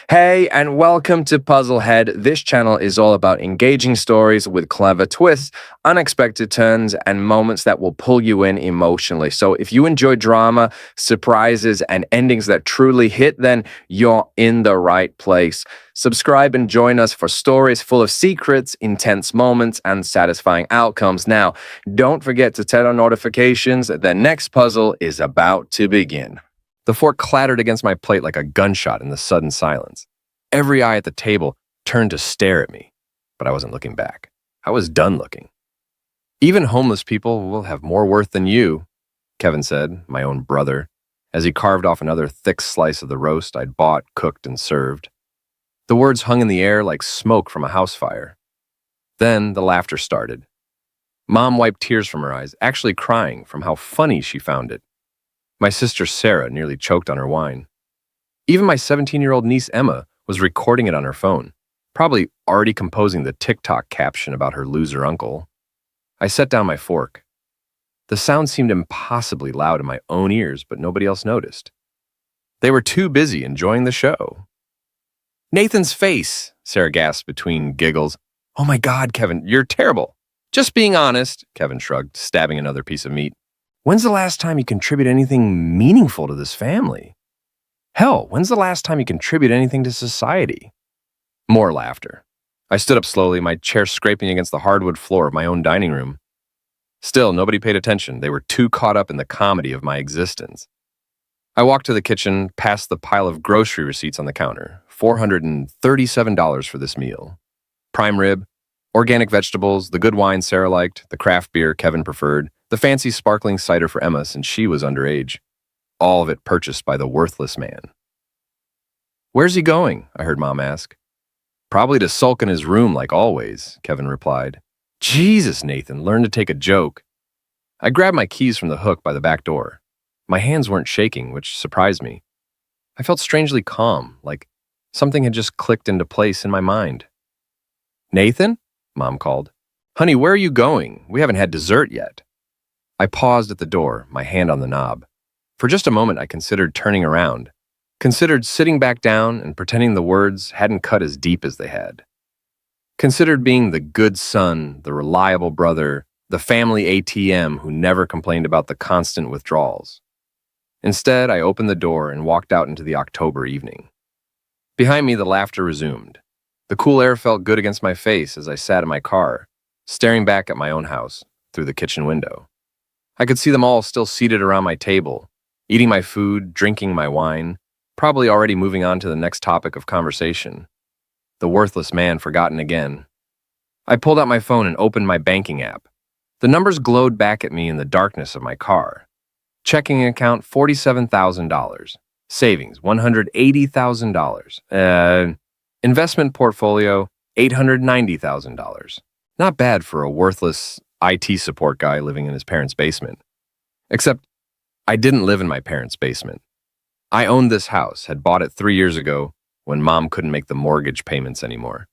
Hey, and welcome to Puzzlehead. This channel is all about engaging stories with clever twists, unexpected turns, and moments that will pull you in emotionally. So if you enjoy drama, surprises, and endings that truly hit, then you're in the right place. Subscribe and join us for stories full of secrets, intense moments, and satisfying outcomes. Now, don't forget to turn on notifications. The next puzzle is about to begin. The fork clattered against my plate like a gunshot in the sudden silence. Every eye at the table turned to stare at me, but I wasn't looking back. I was done looking. Even homeless people will have more worth than you, Kevin said, my own brother, as he carved off another thick slice of the roast I'd bought, cooked, and served. The words hung in the air like smoke from a house fire. Then the laughter started. Mom wiped tears from her eyes, actually crying from how funny she found it. My sister Sarah nearly choked on her wine. Even my 17-year-old niece Emma was recording it on her phone, probably already composing the TikTok caption about her loser uncle. I set down my fork. The sound seemed impossibly loud in my own ears, but nobody else noticed. They were too busy enjoying the show. Nathan's face, Sarah gasped between giggles. Oh my God, Kevin, you're terrible. Just being honest, Kevin shrugged, stabbing another piece of meat. When's the last time you contributed anything meaningful to this family? Hell, when's the last time you contributed anything to society? More laughter. I stood up slowly, my chair scraping against the hardwood floor of my own dining room. Still, nobody paid attention. They were too caught up in the comedy of my existence. I walked to the kitchen, past the pile of grocery receipts on the counter. $437 for this meal. Prime rib, organic vegetables, the good wine Sarah liked, the craft beer Kevin preferred, the fancy sparkling cider for Emma since she was underage. All of it purchased by the worthless man. Where's he going? I heard Mom ask. Probably to sulk in his room like always, Kevin replied. Jesus, Nathan, learn to take a joke. I grabbed my keys from the hook by the back door. My hands weren't shaking, which surprised me. I felt strangely calm, like something had just clicked into place in my mind. Nathan? Mom called. Honey, where are you going? We haven't had dessert yet. I paused at the door, my hand on the knob. For just a moment, I considered turning around, considered sitting back down and pretending the words hadn't cut as deep as they had. Considered being the good son, the reliable brother, the family ATM who never complained about the constant withdrawals. Instead, I opened the door and walked out into the October evening. Behind me, the laughter resumed. The cool air felt good against my face as I sat in my car, staring back at my own house through the kitchen window. I could see them all still seated around my table, eating my food, drinking my wine, probably already moving on to the next topic of conversation. The worthless man forgotten again. I pulled out my phone and opened my banking app. The numbers glowed back at me in the darkness of my car. Checking account $47,000. Savings $180,000. Investment portfolio $890,000. Not bad for a worthless IT support guy living in his parents' basement. Except, I didn't live in my parents' basement. I owned this house, had bought it 3 years ago when Mom couldn't make the mortgage payments anymore.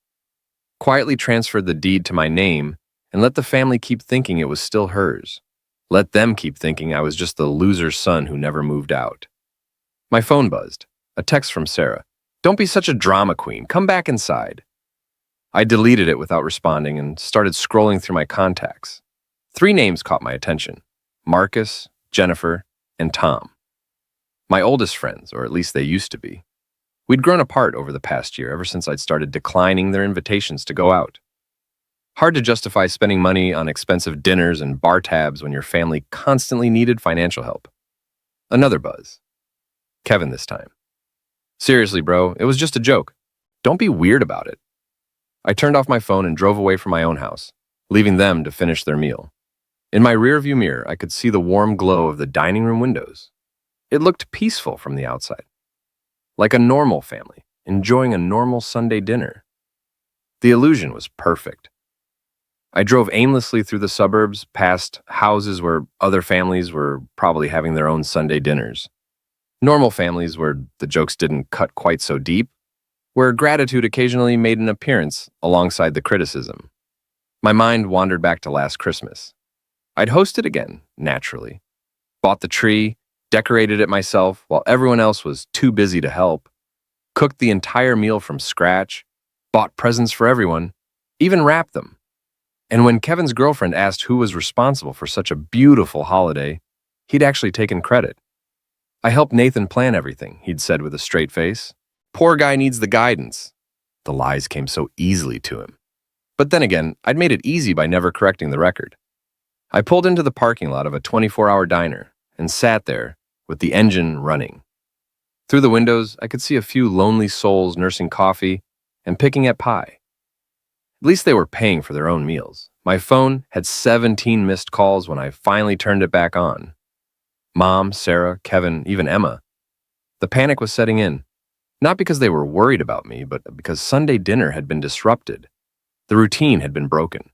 Quietly transferred the deed to my name and let the family keep thinking it was still hers. Let them keep thinking I was just the loser's son who never moved out. My phone buzzed. A text from Sarah. Don't be such a drama queen. Come back inside. I deleted it without responding and started scrolling through my contacts. 3 names caught my attention. Marcus, Jennifer, and Tom. My oldest friends, or at least they used to be. We'd grown apart over the past year, ever since I'd started declining their invitations to go out. Hard to justify spending money on expensive dinners and bar tabs when your family constantly needed financial help. Another buzz. Kevin this time. Seriously, bro, it was just a joke. Don't be weird about it. I turned off my phone and drove away from my own house, leaving them to finish their meal. In my rearview mirror, I could see the warm glow of the dining room windows. It looked peaceful from the outside, like a normal family, enjoying a normal Sunday dinner. The illusion was perfect. I drove aimlessly through the suburbs, past houses where other families were probably having their own Sunday dinners. Normal families where the jokes didn't cut quite so deep, where gratitude occasionally made an appearance alongside the criticism. My mind wandered back to last Christmas. I'd host it again, naturally. Bought the tree, decorated it myself while everyone else was too busy to help. cooked the entire meal from scratch, bought presents for everyone, even wrapped them. And when Kevin's girlfriend asked who was responsible for such a beautiful holiday, he'd actually taken credit. "I helped Nathan plan everything," he'd said with a straight face. "Poor guy needs the guidance." The lies came so easily to him. But then again, I'd made it easy by never correcting the record. I pulled into the parking lot of a 24-hour diner and sat there with the engine running. Through the windows, I could see a few lonely souls nursing coffee and picking at pie. At least they were paying for their own meals. My phone had 17 missed calls when I finally turned it back on. Mom, Sarah, Kevin, even Emma. The panic was setting in, not because they were worried about me, but because Sunday dinner had been disrupted. The routine had been broken.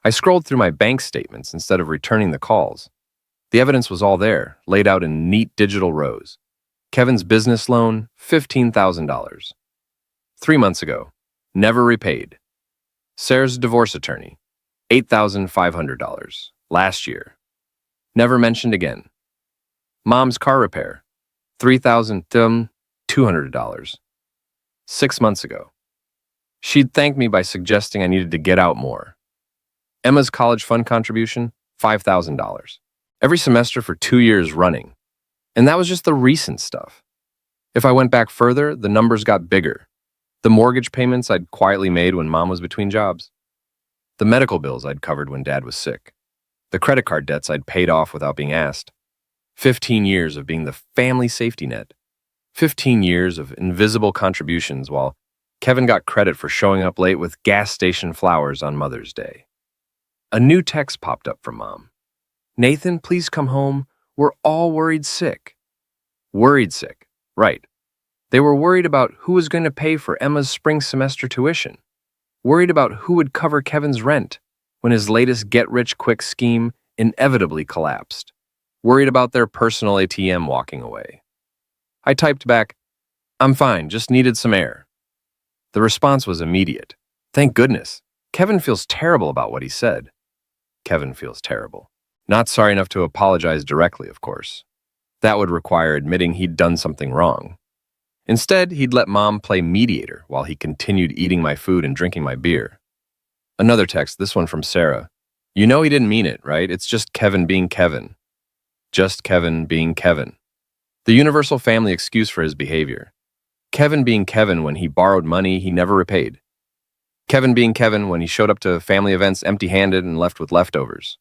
I scrolled through my bank statements instead of returning the calls. The evidence was all there, laid out in neat digital rows. Kevin's business loan, $15,000. 3 months ago, never repaid. Sarah's divorce attorney, $8,500. Last year, never mentioned again. Mom's car repair, $3,200. 6 months ago. She'd thanked me by suggesting I needed to get out more. Emma's college fund contribution, $5,000. Every semester for 2 years running. And that was just the recent stuff. If I went back further, the numbers got bigger. The mortgage payments I'd quietly made when Mom was between jobs. The medical bills I'd covered when Dad was sick. The credit card debts I'd paid off without being asked. 15 years of being the family safety net. 15 years of invisible contributions while Kevin got credit for showing up late with gas station flowers on Mother's Day. A new text popped up from Mom. "Nathan, please come home. We're all worried sick." Worried sick, right. They were worried about who was going to pay for Emma's spring semester tuition. Worried about who would cover Kevin's rent when his latest get-rich-quick scheme inevitably collapsed. Worried about their personal ATM walking away. I typed back, "I'm fine, just needed some air." The response was immediate. "Thank goodness. Kevin feels terrible about what he said." Kevin feels terrible. Not sorry enough to apologize directly, of course. That would require admitting he'd done something wrong. Instead, he'd let Mom play mediator while he continued eating my food and drinking my beer. Another text, this one from Sarah. "You know he didn't mean it, right? It's just Kevin being Kevin." Just Kevin being Kevin. The universal family excuse for his behavior. Kevin being Kevin when he borrowed money he never repaid. Kevin being Kevin when he showed up to family events empty-handed and left with leftovers.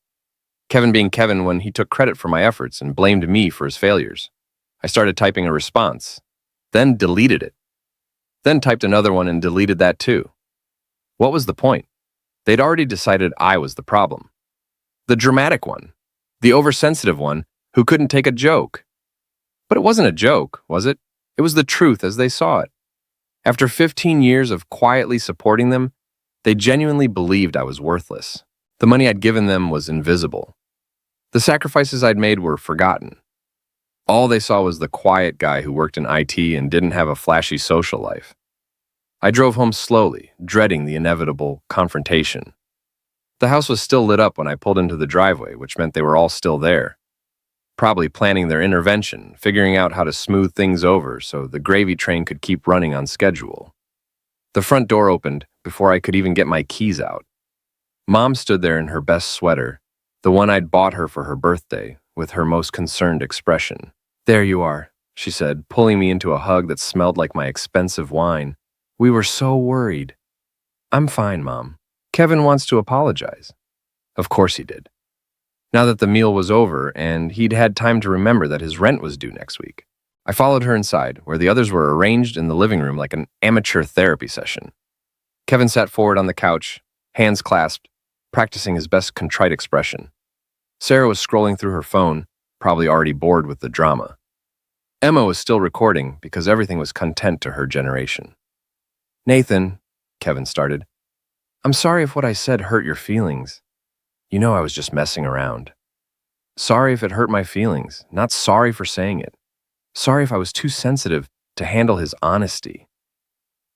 Kevin being Kevin when he took credit for my efforts and blamed me for his failures. I started typing a response, then deleted it. Then typed another one and deleted that too. What was the point? They'd already decided I was the problem. The dramatic one. The oversensitive one who couldn't take a joke. But it wasn't a joke, was it? It was the truth as they saw it. After 15 years of quietly supporting them, they genuinely believed I was worthless. The money I'd given them was invisible. The sacrifices I'd made were forgotten. All they saw was the quiet guy who worked in IT and didn't have a flashy social life. I drove home slowly, dreading the inevitable confrontation. The house was still lit up when I pulled into the driveway, which meant they were all still there. Probably planning their intervention, figuring out how to smooth things over so the gravy train could keep running on schedule. The front door opened before I could even get my keys out. Mom stood there in her best sweater, the one I'd bought her for her birthday, with her most concerned expression. "There you are," she said, pulling me into a hug that smelled like my expensive wine. "We were so worried." "I'm fine, Mom. Kevin wants to apologize." Of course he did. Now that the meal was over and he'd had time to remember that his rent was due next week, I followed her inside, where the others were arranged in the living room like an amateur therapy session. Kevin sat forward on the couch, hands clasped, practicing his best contrite expression. Sarah was scrolling through her phone, probably already bored with the drama. Emma was still recording because everything was content to her generation. "Nathan," Kevin started, "I'm sorry if what I said hurt your feelings. You know I was just messing around. Sorry if it hurt my feelings, not sorry for saying it. Sorry if I was too sensitive to handle his honesty."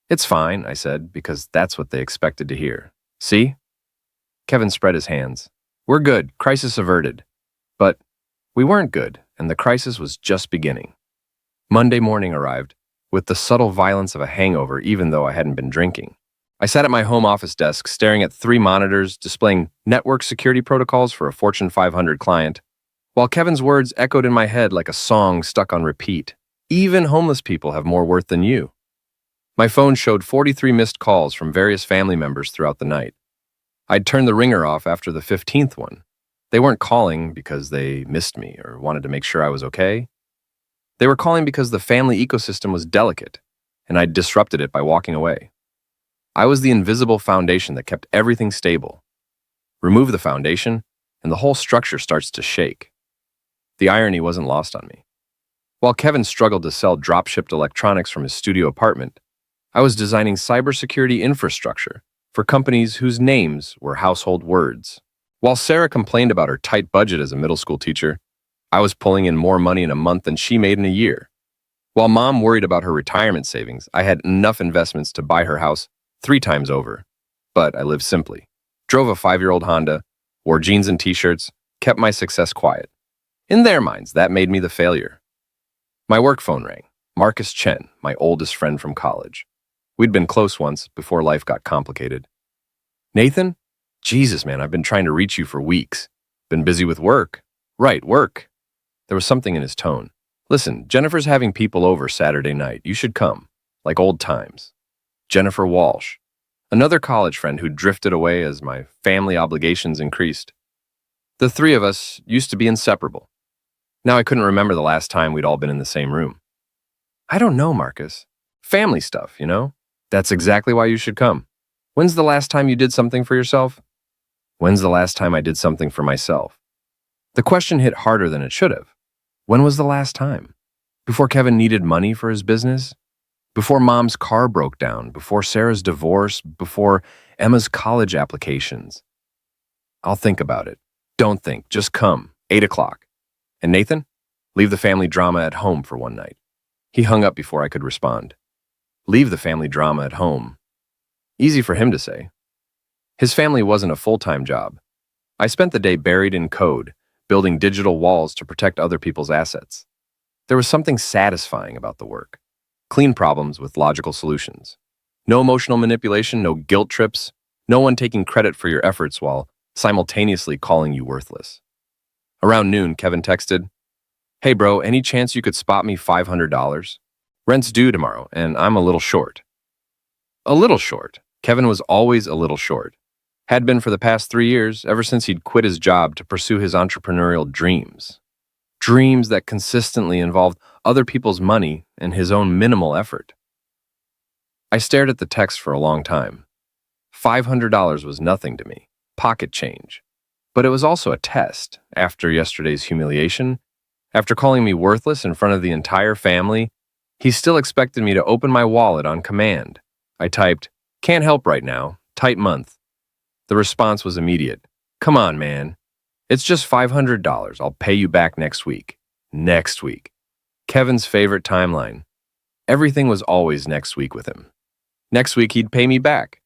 "It's fine," I said, because that's what they expected to hear. "See?" Kevin spread his hands. "We're good, crisis averted." But we weren't good, and the crisis was just beginning. Monday morning arrived, with the subtle violence of a hangover, even though I hadn't been drinking. I sat at my home office desk, staring at 3 monitors displaying network security protocols for a Fortune 500 client, while Kevin's words echoed in my head like a song stuck on repeat. Even homeless people have more worth than you. My phone showed 43 missed calls from various family members throughout the night. I'd turned the ringer off after the 15th one. They weren't calling because they missed me or wanted to make sure I was okay. They were calling because the family ecosystem was delicate, and I'd disrupted it by walking away. I was the invisible foundation that kept everything stable. Remove the foundation, and the whole structure starts to shake. The irony wasn't lost on me. While Kevin struggled to sell drop-shipped electronics from his studio apartment, I was designing cybersecurity infrastructure for companies whose names were household words. While Sarah complained about her tight budget as a middle school teacher, I was pulling in more money in a month than she made in a year. While Mom worried about her retirement savings, I had enough investments to buy her house 3 times over. But I lived simply, drove a 5-year-old Honda, wore jeans and t-shirts, kept my success quiet. In their minds, that made me the failure. My work phone rang. Marcus Chen, my oldest friend from college. We'd been close once before life got complicated. Nathan? Jesus, man, I've been trying to reach you for weeks. Been busy with work. Right, work. There was something in his tone. Listen, Jennifer's having people over Saturday night. You should come. Like old times. Jennifer Walsh. Another college friend who drifted away as my family obligations increased. The 3 of us used to be inseparable. Now I couldn't remember the last time we'd all been in the same room. I don't know, Marcus. Family stuff, you know? That's exactly why you should come. When's the last time you did something for yourself? When's the last time I did something for myself? The question hit harder than it should have. When was the last time? Before Kevin needed money for his business? Before Mom's car broke down? Before Sarah's divorce? Before Emma's college applications? I'll think about it. Don't think, just come. 8 o'clock. And Nathan? Leave the family drama at home for one night. He hung up before I could respond. Leave the family drama at home. Easy for him to say. His family wasn't a full-time job. I spent the day buried in code, building digital walls to protect other people's assets. There was something satisfying about the work. Clean problems with logical solutions. No emotional manipulation, no guilt trips, no one taking credit for your efforts while simultaneously calling you worthless. Around noon, Kevin texted, "Hey bro, any chance you could spot me $500? Rent's due tomorrow, and I'm a little short." A little short. Kevin was always a little short. Had been for the past 3 years, ever since he'd quit his job to pursue his entrepreneurial dreams. Dreams that consistently involved other people's money and his own minimal effort. I stared at the text for a long time. $500 was nothing to me, pocket change. But it was also a test. After yesterday's humiliation, after calling me worthless in front of the entire family, he still expected me to open my wallet on command. I typed, "Can't help right now, tight month." The response was immediate. "Come on, man. It's just $500. I'll pay you back next week." Next week. Kevin's favorite timeline. Everything was always next week with him. Next week he'd pay me back.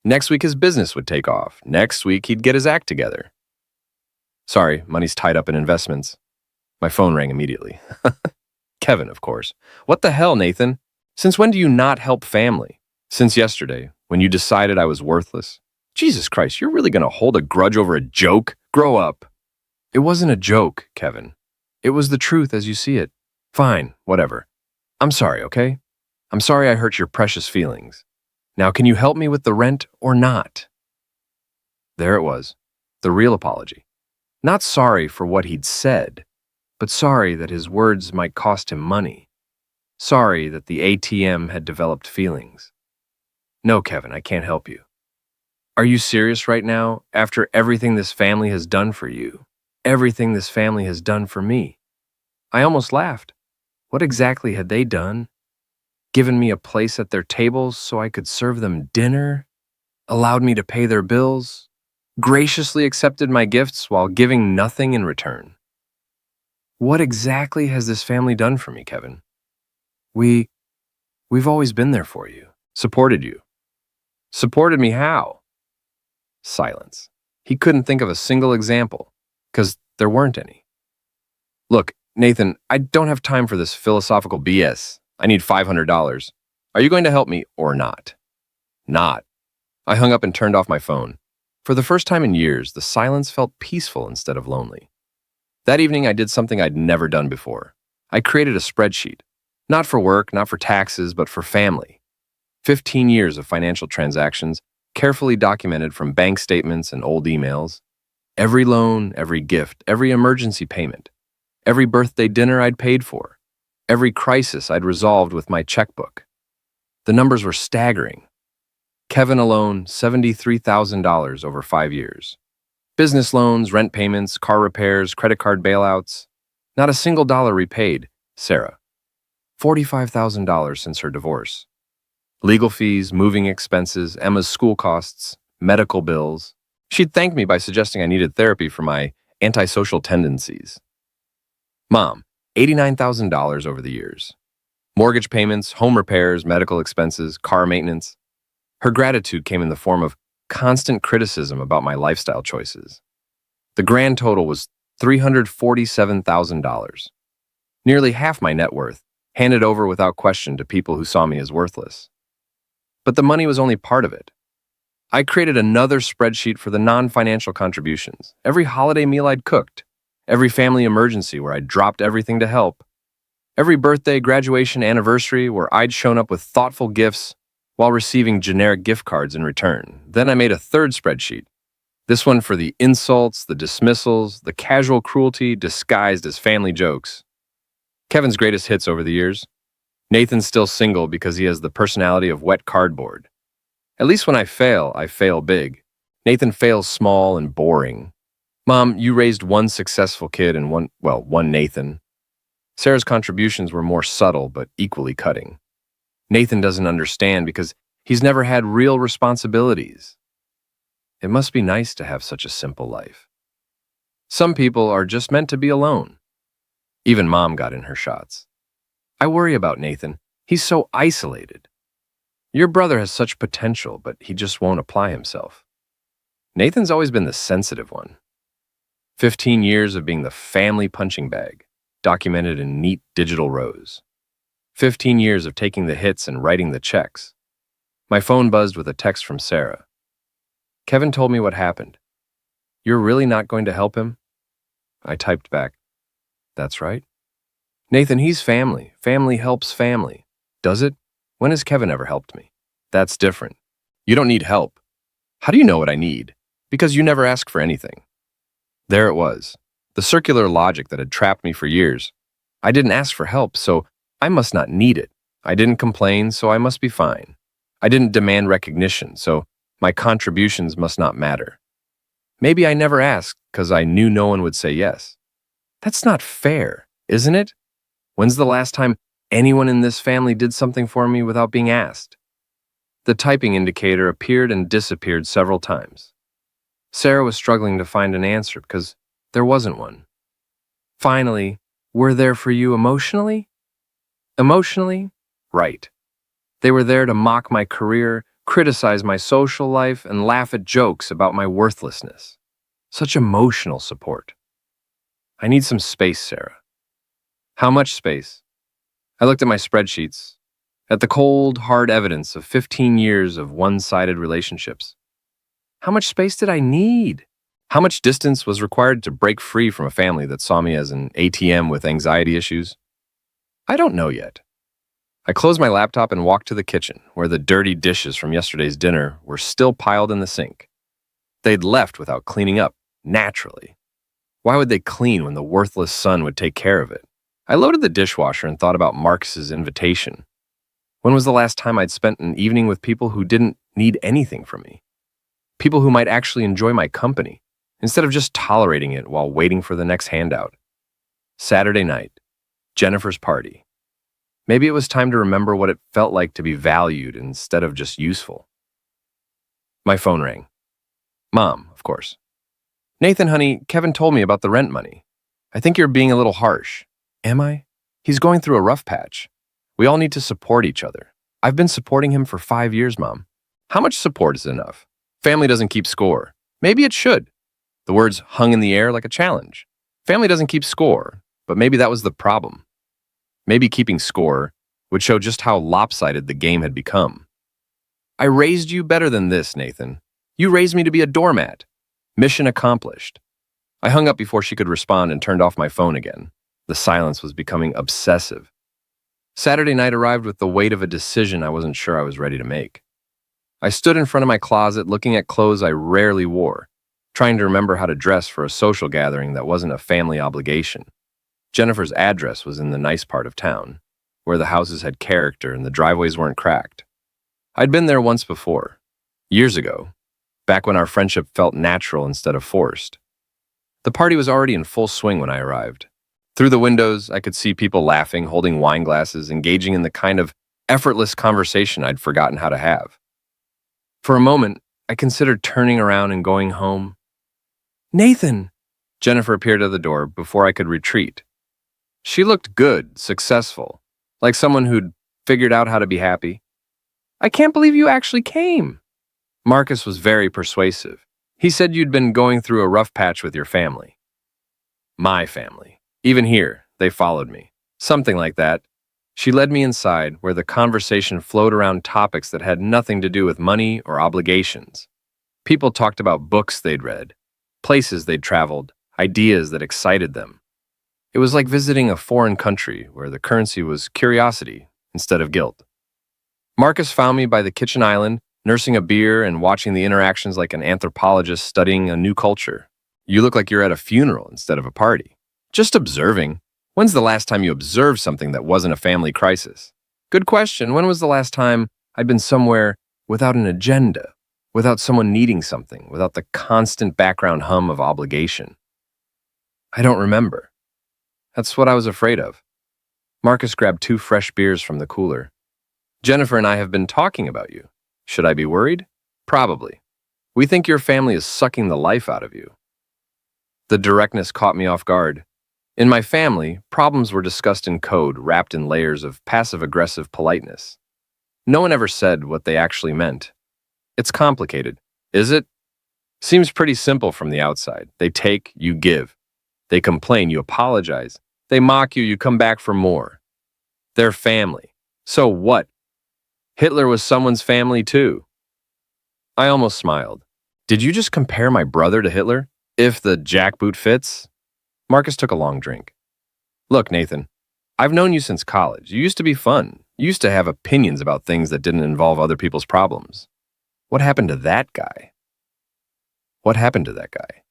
Next week his business would take off. Next week he'd get his act together. Sorry, money's tied up in investments. My phone rang immediately. Kevin, of course. What the hell, Nathan? Since when do you not help family? Since yesterday, when you decided I was worthless. Jesus Christ, you're really going to hold a grudge over a joke? Grow up. It wasn't a joke, Kevin. It was the truth as you see it. Fine, whatever. I'm sorry, okay? I'm sorry I hurt your precious feelings. Now, can you help me with the rent or not? There it was, the real apology. Not sorry for what he'd said, but sorry that his words might cost him money. Sorry that the ATM had developed feelings. No, Kevin, I can't help you. Are you serious right now, after everything this family has done for you? Everything this family has done for me? I almost laughed. What exactly had they done? Given me a place at their tables so I could serve them dinner? Allowed me to pay their bills? Graciously accepted my gifts while giving nothing in return? What exactly has this family done for me, Kevin? We've always been there for you, supported you. Supported me how? Silence. He couldn't think of a single example, because there weren't any. Look, Nathan, I don't have time for this philosophical BS. I need $500. Are you going to help me or not? Not. I hung up and turned off my phone. For the first time in years, the silence felt peaceful instead of lonely. That evening, I did something I'd never done before. I created a spreadsheet. Not for work, not for taxes, but for family. 15 years of financial transactions, carefully documented from bank statements and old emails. Every loan, every gift, every emergency payment. Every birthday dinner I'd paid for. Every crisis I'd resolved with my checkbook. The numbers were staggering. Kevin alone, $73,000 over 5 years. Business loans, rent payments, car repairs, credit card bailouts. Not a single dollar repaid. Sarah. $45,000 since her divorce. Legal fees, moving expenses, Emma's school costs, medical bills. She'd thanked me by suggesting I needed therapy for my antisocial tendencies. Mom, $89,000 over the years. Mortgage payments, home repairs, medical expenses, car maintenance. Her gratitude came in the form of constant criticism about my lifestyle choices. The grand total was $347,000. Nearly half my net worth, handed over without question to people who saw me as worthless. But the money was only part of it. I created another spreadsheet for the non-financial contributions, every holiday meal I'd cooked, every family emergency where I'd dropped everything to help, every birthday, graduation, anniversary where I'd shown up with thoughtful gifts while receiving generic gift cards in return. Then I made a third spreadsheet, this one for the insults, the dismissals, the casual cruelty disguised as family jokes. Kevin's greatest hits over the years. Nathan's still single because he has the personality of wet cardboard. At least when I fail big. Nathan fails small and boring. Mom, you raised one successful kid and one Nathan. Sarah's contributions were more subtle but equally cutting. Nathan doesn't understand because he's never had real responsibilities. It must be nice to have such a simple life. Some people are just meant to be alone. Even Mom got in her shots. I worry about Nathan. He's so isolated. Your brother has such potential, but he just won't apply himself. Nathan's always been the sensitive one. 15 years of being the family punching bag, documented in neat digital rows. 15 years of taking the hits and writing the checks. My phone buzzed with a text from Sarah. Kevin told me what happened. You're really not going to help him? I typed back, that's right. Nathan, he's family. Family helps family. Does it? When has Kevin ever helped me? That's different. You don't need help. How do you know what I need? Because you never ask for anything. There it was, the circular logic that had trapped me for years. I didn't ask for help, so I must not need it. I didn't complain, so I must be fine. I didn't demand recognition, so my contributions must not matter. Maybe I never asked because I knew no one would say yes. That's not fair, isn't it? When's the last time anyone in this family did something for me without being asked? The typing indicator appeared and disappeared several times. Sarah was struggling to find an answer because there wasn't one. Finally, we're there for you emotionally? Emotionally? Right. They were there to mock my career, criticize my social life, and laugh at jokes about my worthlessness. Such emotional support. I need some space, Sarah. How much space? I looked at my spreadsheets, at the cold, hard evidence of 15 years of one-sided relationships. How much space did I need? How much distance was required to break free from a family that saw me as an ATM with anxiety issues? I don't know yet. I closed my laptop and walked to the kitchen, where the dirty dishes from yesterday's dinner were still piled in the sink. They'd left without cleaning up, naturally. Why would they clean when the worthless son would take care of it? I loaded the dishwasher and thought about Marcus's invitation. When was the last time I'd spent an evening with people who didn't need anything from me? People who might actually enjoy my company, instead of just tolerating it while waiting for the next handout. Saturday night, Jennifer's party. Maybe it was time to remember what it felt like to be valued instead of just useful. My phone rang. Mom, of course. Nathan, honey, Kevin told me about the rent money. I think you're being a little harsh. Am I? He's going through a rough patch. We all need to support each other. I've been supporting him for 5 years, Mom. How much support is enough? Family doesn't keep score. Maybe it should. The words hung in the air like a challenge. Family doesn't keep score, but maybe that was the problem. Maybe keeping score would show just how lopsided the game had become. I raised you better than this, Nathan. You raised me to be a doormat. Mission accomplished. I hung up before she could respond and turned off my phone again. The silence was becoming obsessive. Saturday night arrived with the weight of a decision I wasn't sure I was ready to make. I stood in front of my closet looking at clothes I rarely wore, trying to remember how to dress for a social gathering that wasn't a family obligation. Jennifer's address was in the nice part of town, where the houses had character and the driveways weren't cracked. I'd been there once before, years ago, back when our friendship felt natural instead of forced. The party was already in full swing when I arrived. Through the windows, I could see people laughing, holding wine glasses, engaging in the kind of effortless conversation I'd forgotten how to have. For a moment, I considered turning around and going home. Nathan! Jennifer appeared at the door before I could retreat. She looked good, successful, like someone who'd figured out how to be happy. I can't believe you actually came. Marcus was very persuasive. He said you'd been going through a rough patch with your family. My family. Even here, they followed me. Something like that. She led me inside, where the conversation flowed around topics that had nothing to do with money or obligations. People talked about books they'd read, places they'd traveled, ideas that excited them. It was like visiting a foreign country where the currency was curiosity instead of guilt. Marcus found me by the kitchen island, nursing a beer and watching the interactions like an anthropologist studying a new culture. You look like you're at a funeral instead of a party. Just observing. When's the last time you observed something that wasn't a family crisis? Good question. When was the last time I'd been somewhere without an agenda, without someone needing something, without the constant background hum of obligation? I don't remember. That's what I was afraid of. Marcus grabbed 2 fresh beers from the cooler. Jennifer and I have been talking about you. Should I be worried? Probably. We think your family is sucking the life out of you. The directness caught me off guard. In my family, problems were discussed in code, wrapped in layers of passive-aggressive politeness. No one ever said what they actually meant. It's complicated, is it? Seems pretty simple from the outside. They take, you give. They complain, you apologize. They mock you, you come back for more. They're family. So what? Hitler was someone's family too. I almost smiled. Did you just compare my brother to Hitler? If the jackboot fits? Marcus took a long drink. Look, Nathan, I've known you since college. You used to be fun. You used to have opinions about things that didn't involve other people's problems. What happened to that guy? What happened to that guy?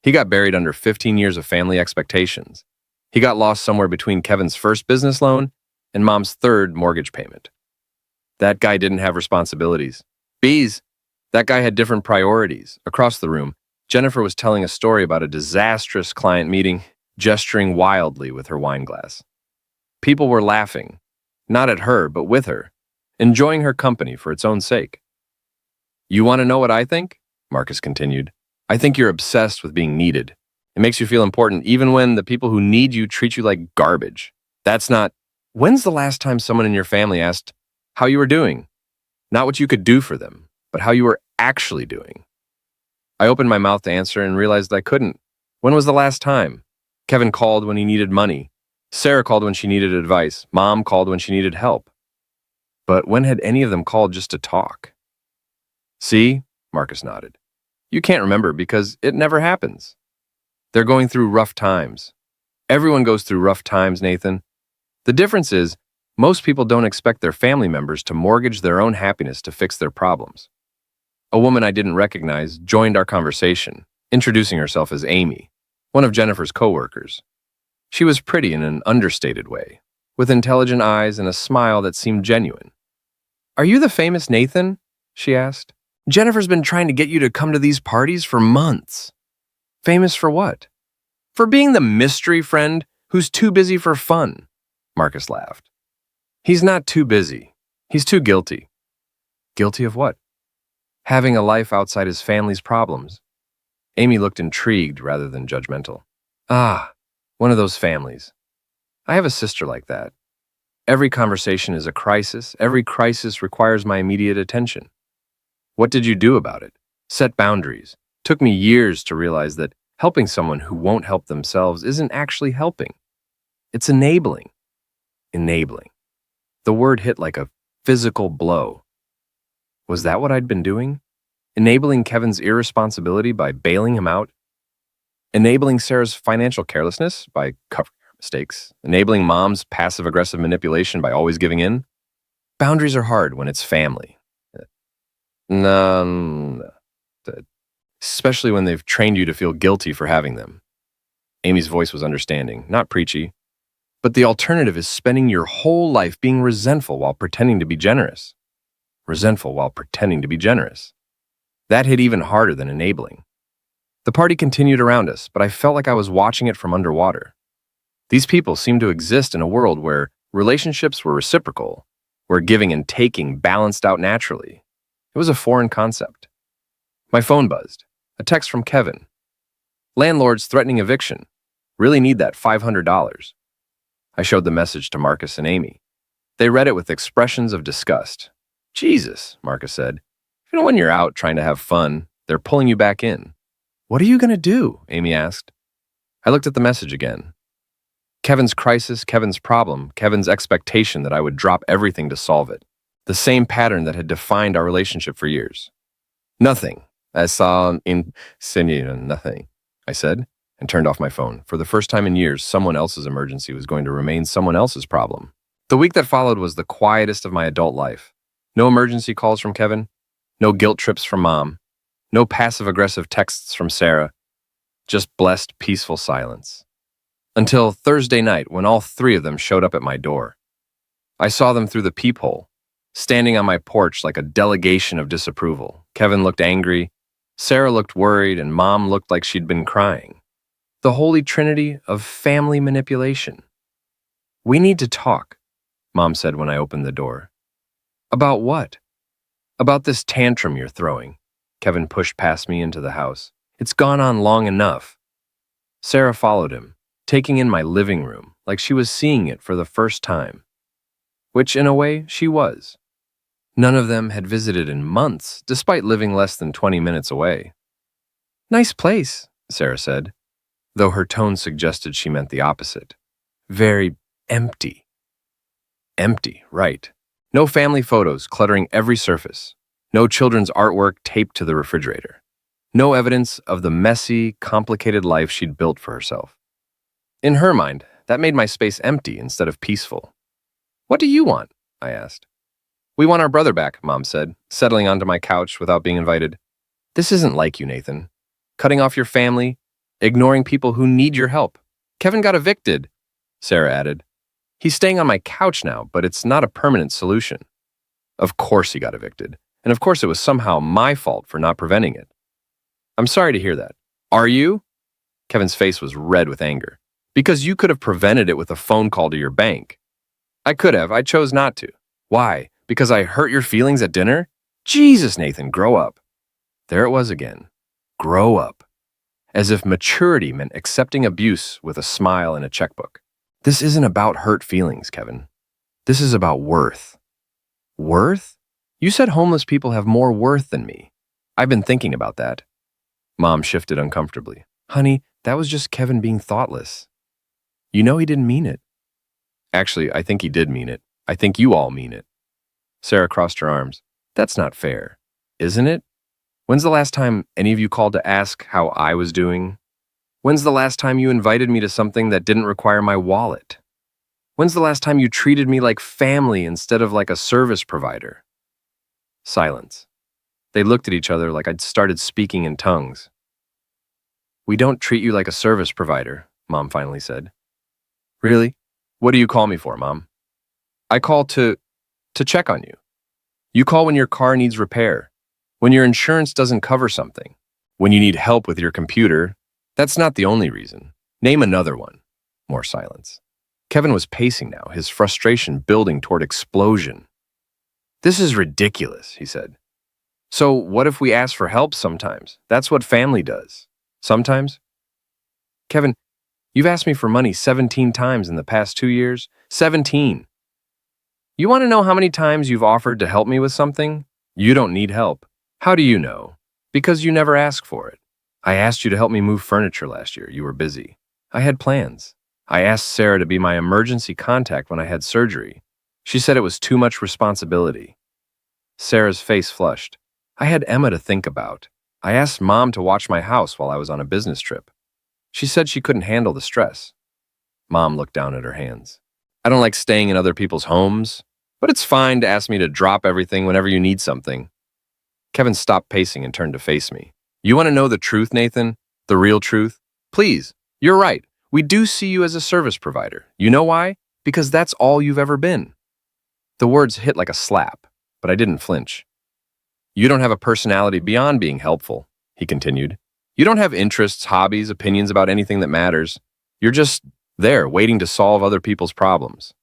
He got buried under 15 years of family expectations. He got lost somewhere between Kevin's first business loan and Mom's 3rd mortgage payment. That guy didn't have responsibilities. Bees, that guy had different priorities. Across the room, Jennifer was telling a story about a disastrous client meeting, gesturing wildly with her wine glass. People were laughing, not at her, but with her, enjoying her company for its own sake. You want to know what I think? Marcus continued. I think you're obsessed with being needed. It makes you feel important even when the people who need you treat you like garbage. That's not... When's the last time someone in your family asked how you were doing? Not what you could do for them, but how you were actually doing. I opened my mouth to answer and realized I couldn't. When was the last time? Kevin called when he needed money. Sarah called when she needed advice. Mom called when she needed help. But when had any of them called just to talk? See? Marcus nodded. You can't remember because it never happens. They're going through rough times. Everyone goes through rough times, Nathan. The difference is, most people don't expect their family members to mortgage their own happiness to fix their problems. A woman I didn't recognize joined our conversation, introducing herself as Amy, one of Jennifer's coworkers. She was pretty in an understated way, with intelligent eyes and a smile that seemed genuine. Are you the famous Nathan? She asked. Jennifer's been trying to get you to come to these parties for months. Famous for what? For being the mystery friend who's too busy for fun, Marcus laughed. He's not too busy. He's too guilty. Guilty of what? Having a life outside his family's problems. Amy looked intrigued rather than judgmental. Ah, one of those families. I have a sister like that. Every conversation is a crisis. Every crisis requires my immediate attention. What did you do about it? Set boundaries. Took me years to realize that helping someone who won't help themselves isn't actually helping. It's enabling. Enabling. The word hit like a physical blow. Was that what I'd been doing? Enabling Kevin's irresponsibility by bailing him out? Enabling Sarah's financial carelessness by covering her mistakes? Enabling Mom's passive-aggressive manipulation by always giving in? Boundaries are hard when it's family. No, especially when they've trained you to feel guilty for having them. Amy's voice was understanding, not preachy. But the alternative is spending your whole life being resentful while pretending to be generous. Resentful while pretending to be generous. That hit even harder than enabling. The party continued around us, but I felt like I was watching it from underwater. These people seemed to exist in a world where relationships were reciprocal, where giving and taking balanced out naturally. It was a foreign concept. My phone buzzed. A text from Kevin. Landlords threatening eviction. Really need that $500. I showed the message to Marcus and Amy. They read it with expressions of disgust. Jesus, Marcus said. When you're out trying to have fun, they're pulling you back in. What are you going to do? Amy asked. I looked at the message again. Kevin's crisis, Kevin's problem, Kevin's expectation that I would drop everything to solve it. The same pattern that had defined our relationship for years. Nothing. I saw nothing, I said, and turned off my phone. For the first time in years, someone else's emergency was going to remain someone else's problem. The week that followed was the quietest of my adult life. No emergency calls from Kevin, no guilt trips from Mom, no passive-aggressive texts from Sarah, just blessed, peaceful silence. Until Thursday night, when all three of them showed up at my door. I saw them through the peephole, standing on my porch like a delegation of disapproval. Kevin looked angry, Sarah looked worried, and Mom looked like she'd been crying. The holy trinity of family manipulation. We need to talk, Mom said when I opened the door. About what? About this tantrum you're throwing. Kevin pushed past me into the house. It's gone on long enough. Sarah followed him, taking in my living room like she was seeing it for the first time. Which, in a way, she was. None of them had visited in months, despite living less than 20 minutes away. Nice place, Sarah said, though her tone suggested she meant the opposite. Very empty. Empty, right. No family photos cluttering every surface. No children's artwork taped to the refrigerator. No evidence of the messy, complicated life she'd built for herself. In her mind, that made my space empty instead of peaceful. What do you want? I asked. We want our brother back, Mom said, settling onto my couch without being invited. This isn't like you, Nathan. Cutting off your family, ignoring people who need your help. Kevin got evicted, Sarah added. He's staying on my couch now, but it's not a permanent solution. Of course he got evicted, and of course it was somehow my fault for not preventing it. I'm sorry to hear that. Are you? Kevin's face was red with anger. Because you could have prevented it with a phone call to your bank. I could have. I chose not to. Why? Because I hurt your feelings at dinner? Jesus, Nathan, grow up. There it was again. Grow up. As if maturity meant accepting abuse with a smile and a checkbook. This isn't about hurt feelings, Kevin. This is about worth. Worth? You said homeless people have more worth than me. I've been thinking about that. Mom shifted uncomfortably. Honey, that was just Kevin being thoughtless. You know he didn't mean it. Actually, I think he did mean it. I think you all mean it. Sarah crossed her arms. That's not fair, isn't it? When's the last time any of you called to ask how I was doing? When's the last time you invited me to something that didn't require my wallet? When's the last time you treated me like family instead of like a service provider? Silence. They looked at each other like I'd started speaking in tongues. We don't treat you like a service provider, Mom finally said. Really? What do you call me for, Mom? I call to check on you. You call when your car needs repair, when your insurance doesn't cover something, when you need help with your computer. That's not the only reason. Name another one. More silence. Kevin was pacing now, his frustration building toward explosion. This is ridiculous, he said. So what if we ask for help sometimes? That's what family does. Sometimes? Kevin, you've asked me for money 17 times in the past 2 years. 17. You want to know how many times you've offered to help me with something? You don't need help. How do you know? Because you never ask for it. I asked you to help me move furniture last year. You were busy. I had plans. I asked Sarah to be my emergency contact when I had surgery. She said it was too much responsibility. Sarah's face flushed. I had Emma to think about. I asked Mom to watch my house while I was on a business trip. She said she couldn't handle the stress. Mom looked down at her hands. I don't like staying in other people's homes, but it's fine to ask me to drop everything whenever you need something. Kevin stopped pacing and turned to face me. You want to know the truth, Nathan? The real truth? Please, you're right. We do see you as a service provider. You know why? Because that's all you've ever been. The words hit like a slap, but I didn't flinch. You don't have a personality beyond being helpful, he continued. You don't have interests, hobbies, opinions about anything that matters. You're just there, waiting to solve other people's problems.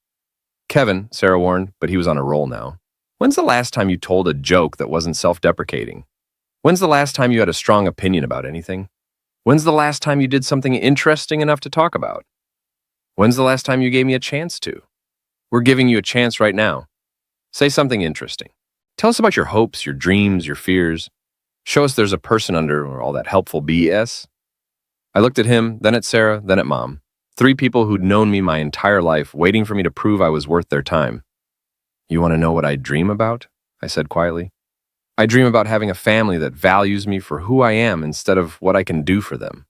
Kevin, Sarah warned, but he was on a roll now. When's the last time you told a joke that wasn't self-deprecating? When's the last time you had a strong opinion about anything? When's the last time you did something interesting enough to talk about? When's the last time you gave me a chance to? We're giving you a chance right now. Say something interesting. Tell us about your hopes, your dreams, your fears. Show us there's a person under all that helpful BS. I looked at him, then at Sarah, then at Mom. 3 people who'd known me my entire life, waiting for me to prove I was worth their time. You want to know what I dream about? I said quietly. I dream about having a family that values me for who I am instead of what I can do for them.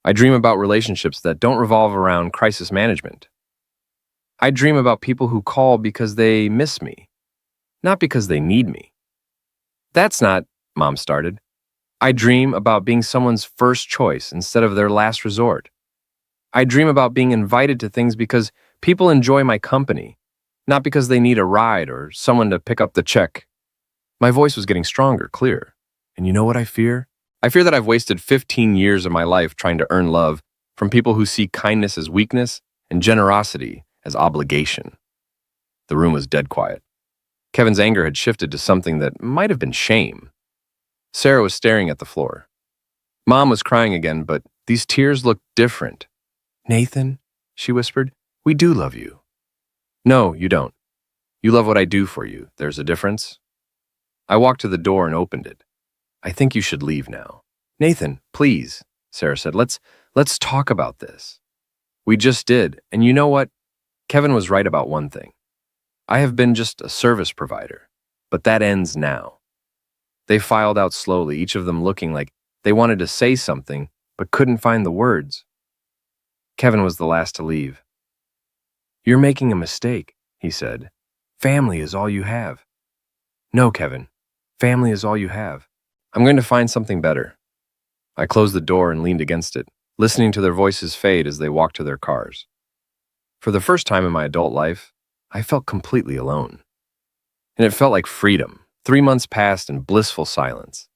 I dream about relationships that don't revolve around crisis management. I dream about people who call because they miss me, not because they need me. That's not, Mom started. I dream about being someone's first choice instead of their last resort. I dream about being invited to things because people enjoy my company, not because they need a ride or someone to pick up the check. My voice was getting stronger, clearer. And you know what I fear? I fear that I've wasted 15 years of my life trying to earn love from people who see kindness as weakness and generosity as obligation. The room was dead quiet. Kevin's anger had shifted to something that might have been shame. Sarah was staring at the floor. Mom was crying again, but these tears looked different. Nathan, she whispered, we do love you. No, you don't. You love what I do for you. There's a difference. I walked to the door and opened it. I think you should leave now. Nathan, please, Sarah said, let's talk about this. We just did, and you know what? Kevin was right about one thing. I have been just a service provider, but that ends now. They filed out slowly, each of them looking like they wanted to say something, but couldn't find the words. Kevin was the last to leave. You're making a mistake, he said. Family is all you have. No, Kevin. Family is all you have. I'm going to find something better. I closed the door and leaned against it, listening to their voices fade as they walked to their cars. For the first time in my adult life, I felt completely alone. And it felt like freedom. 3 months passed in blissful silence.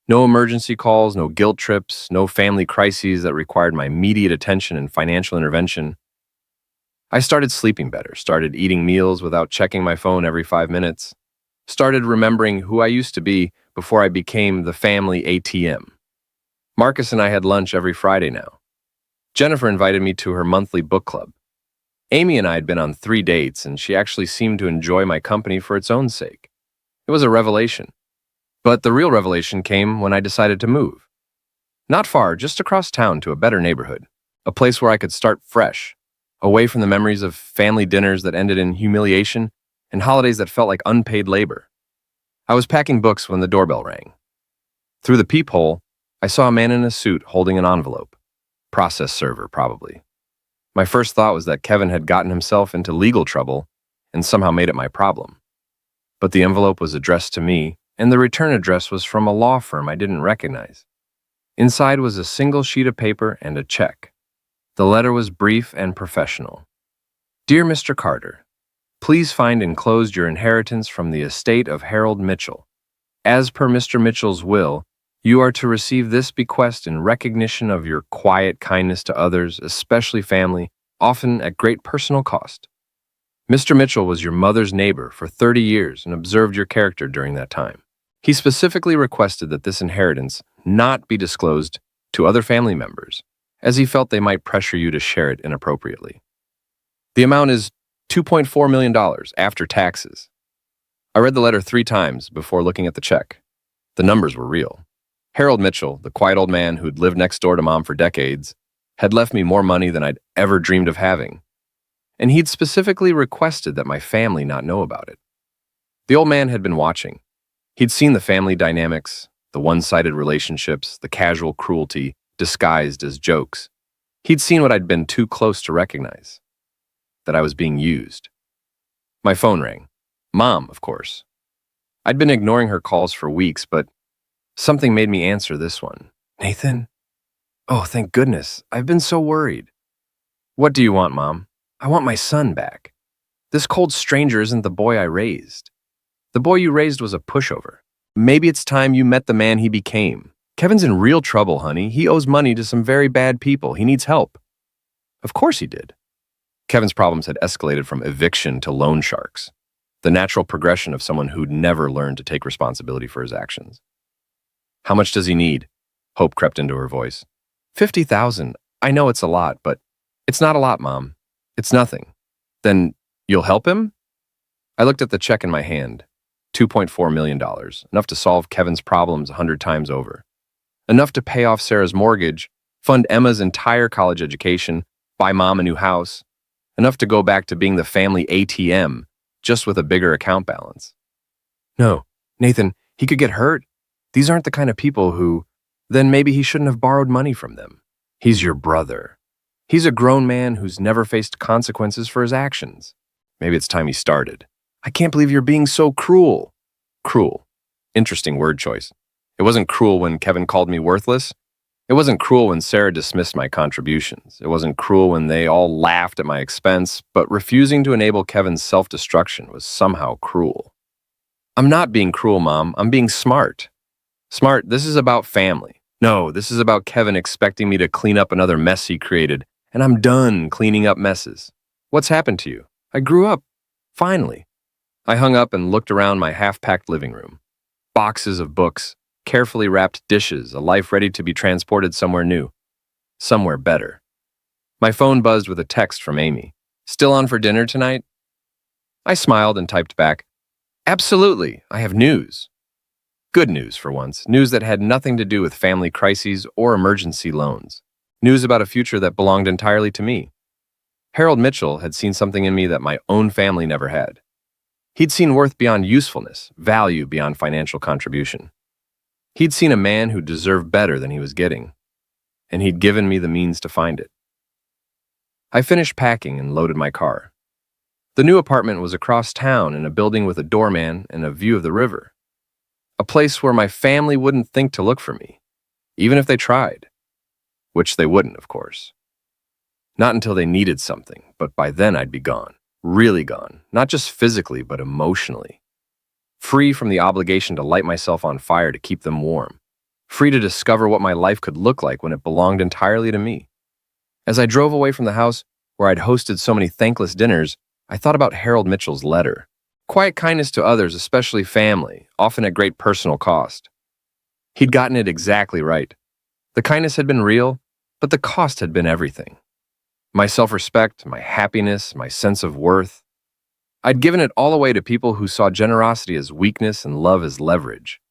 No emergency calls, no guilt trips, no family crises that required my immediate attention and financial intervention. I started sleeping better, started eating meals without checking my phone every 5 minutes, started remembering who I used to be before I became the family ATM. Marcus and I had lunch every Friday now. Jennifer invited me to her monthly book club. Amy and I had been on 3 dates, and she actually seemed to enjoy my company for its own sake. It was a revelation. But the real revelation came when I decided to move. Not far, just across town to a better neighborhood, a place where I could start fresh, away from the memories of family dinners that ended in humiliation and holidays that felt like unpaid labor. I was packing books when the doorbell rang. Through the peephole, I saw a man in a suit holding an envelope. Process server, probably. My first thought was that Kevin had gotten himself into legal trouble and somehow made it my problem. But the envelope was addressed to me, and the return address was from a law firm I didn't recognize. Inside was a single sheet of paper and a check. The letter was brief and professional. Dear Mr. Carter, please find enclosed your inheritance from the estate of Harold Mitchell. As per Mr. Mitchell's will, you are to receive this bequest in recognition of your quiet kindness to others, especially family, often at great personal cost. Mr. Mitchell was your mother's neighbor for 30 years and observed your character during that time. He specifically requested that this inheritance not be disclosed to other family members, as he felt they might pressure you to share it inappropriately. The amount is $2.4 million after taxes. I read the letter 3 times before looking at the check. The numbers were real. Harold Mitchell, the quiet old man who'd lived next door to Mom for decades, had left me more money than I'd ever dreamed of having. and he'd specifically requested that my family not know about it. The old man had been watching. He'd seen the family dynamics, the one-sided relationships, the casual cruelty disguised as jokes. He'd seen what I'd been too close to recognize, that I was being used. My phone rang. Mom, of course. I'd been ignoring her calls for weeks, but something made me answer this one. Nathan? Oh, thank goodness. I've been so worried. What do you want, Mom? I want my son back. This cold stranger isn't the boy I raised. The boy you raised was a pushover. Maybe it's time you met the man he became. Kevin's in real trouble, honey. He owes money to some very bad people. He needs help. Of course he did. Kevin's problems had escalated from eviction to loan sharks, the natural progression of someone who'd never learned to take responsibility for his actions. How much does he need? Hope crept into her voice. 50,000. I know it's a lot, but it's not a lot, Mom. It's nothing. Then you'll help him? I looked at the check in my hand. $2.4 million, enough to solve Kevin's problems 100 times over. Enough to pay off Sarah's mortgage, fund Emma's entire college education, buy Mom a new house. Enough to go back to being the family ATM, just with a bigger account balance. No, Nathan, he could get hurt. These aren't the kind of people who, then maybe he shouldn't have borrowed money from them. He's your brother. He's a grown man who's never faced consequences for his actions. Maybe it's time he started. I can't believe you're being so cruel. Cruel. Interesting word choice. It wasn't cruel when Kevin called me worthless. It wasn't cruel when Sarah dismissed my contributions. It wasn't cruel when they all laughed at my expense, but refusing to enable Kevin's self-destruction was somehow cruel. I'm not being cruel, Mom. I'm being smart. Smart, this is about family. No, this is about Kevin expecting me to clean up another mess he created, and I'm done cleaning up messes. What's happened to you? I grew up. Finally. I hung up and looked around my half-packed living room. Boxes of books, carefully wrapped dishes, a life ready to be transported somewhere new. Somewhere better. My phone buzzed with a text from Amy. Still on for dinner tonight? I smiled and typed back, absolutely, I have news. Good news for once, news that had nothing to do with family crises or emergency loans. News about a future that belonged entirely to me. Harold Mitchell had seen something in me that my own family never had. He'd seen worth beyond usefulness, value beyond financial contribution. He'd seen a man who deserved better than he was getting, and he'd given me the means to find it. I finished packing and loaded my car. The new apartment was across town in a building with a doorman and a view of the river. A place where my family wouldn't think to look for me, even if they tried. Which they wouldn't, of course. Not until they needed something, but by then I'd be gone. Really gone, not just physically, but emotionally. Free from the obligation to light myself on fire to keep them warm. Free to discover what my life could look like when it belonged entirely to me. As I drove away from the house where I'd hosted so many thankless dinners, I thought about Harold Mitchell's letter. Quiet kindness to others, especially family, often at great personal cost. He'd gotten it exactly right. The kindness had been real, but the cost had been everything. My self-respect, my happiness, my sense of worth. I'd given it all away to people who saw generosity as weakness and love as leverage.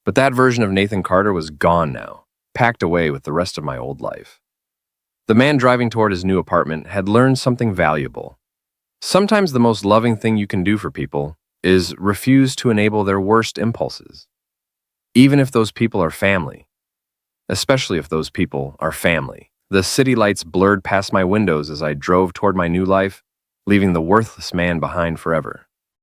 But that version of Nathan Carter was gone now, packed away with the rest of my old life. The man driving toward his new apartment had learned something valuable. Sometimes the most loving thing you can do for people is refuse to enable their worst impulses, even if those people are family, especially if those people are family. The city lights blurred past my windows as I drove toward my new life, leaving the worthless man behind forever.